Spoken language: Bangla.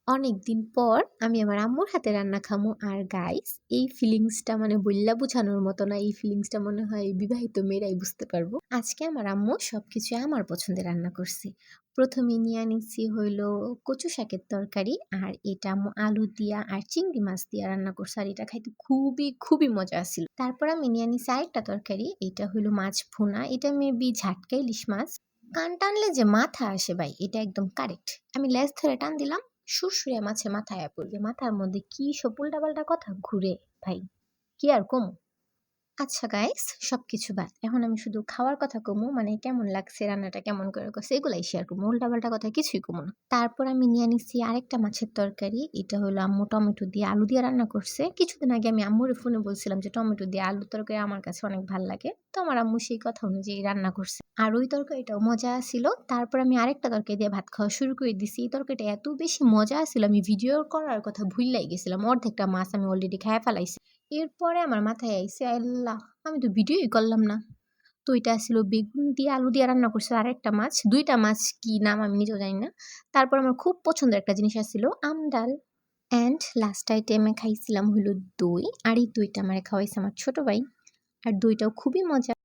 অনেকদিন পর আমি আমার আম্মুর হাতে রান্না খামু। আর গাইস এই ফিলিংসটা মানে বইল্লা বুঝানোর মতো না। এই ফিলিংসটা মনে হয় বিবাহিত মেয়েরাই বুঝতে পারবো। আজকে আমার আম্মু সবকিছু আমার পছন্দের রান্না করছে। প্রথমে নিয়ে আনিছি হইলো কচু শাকের তরকারি, আর এটা আম্মু আলু দিয়া আর চিংড়ি মাছ দিয়া রান্না করছে, আর এটা খাইতে খুবই খুবই মজা আছিল। তারপর আমি নিয়ে আনিছি আরেকটা তরকারি, এটা হইলো মাছ ভুনা, এটা মেবি ঝাটকা ইলিশ মাছ। কান টানলে যে মাথা আসে ভাই, এটা একদম কারেক্ট। আমি লেজ ধরে টান দিলাম, সুরসুরে মাছে মাথায় পড়বে, মাথার মধ্যে কি সব উল্টাপাল্টা কথা ঘুরে ভাই, কি আর কমু। আচ্ছা গাইস, সবকিছু বাদ, এখন আমি শুধু খাওয়ার কথা কমু, মানে কেমন লাগছে, রান্নাটা কেমন করে করছে এগুলাই শেয়ার করবো, উল্টাপাল্টা কথা কিছুই কমু না। তারপর আমি নিয়ে নিছি আরেকটা মাছের তরকারি, এটা হলো আম্মু টমেটো দিয়ে আলু দিয়ে রান্না করছে। কিছুদিন আগে আমি আম্মুর ফোনে বলছিলাম যে টমেটো দিয়ে আলুর তরকারি আমার কাছে অনেক ভালো লাগে, তো আমার আম্মু সেই কথা অনুযায়ী রান্না করছে, আর ওই তরকারিটাও মজা ছিল। তারপর আমি আরেকটা তরকারি দিয়ে ভাত খাওয়া শুরু করে দিছি। এই তরকারিটা এত বেশি মজা ছিল, আমি ভিডিও করার কথা ভুললাই গেছিলাম, অর্ধেকটা মাছ আমি অলরেডি খেয়ে ফেলাইছি। এরপরে আমার মাথায় আইছে, আল্লাহ, আমি তো ভিডিওই করলাম না। তো এটা ছিল বেগুন দিয়ে আলু দিয়ে রান্না করছে, আর একটা মাছ, দুইটা মাছ কি নাম আমি নিজেও জানি না। তারপর আমার খুব পছন্দের একটা জিনিস আসছিল আম ডাল। অ্যান্ড লাস্ট আইটেমে খাইছিলাম হলো দই, আর এই দইটা আমার খাওয়াইছে আমার ছোট ভাই, আর দইটাও খুবই মজা।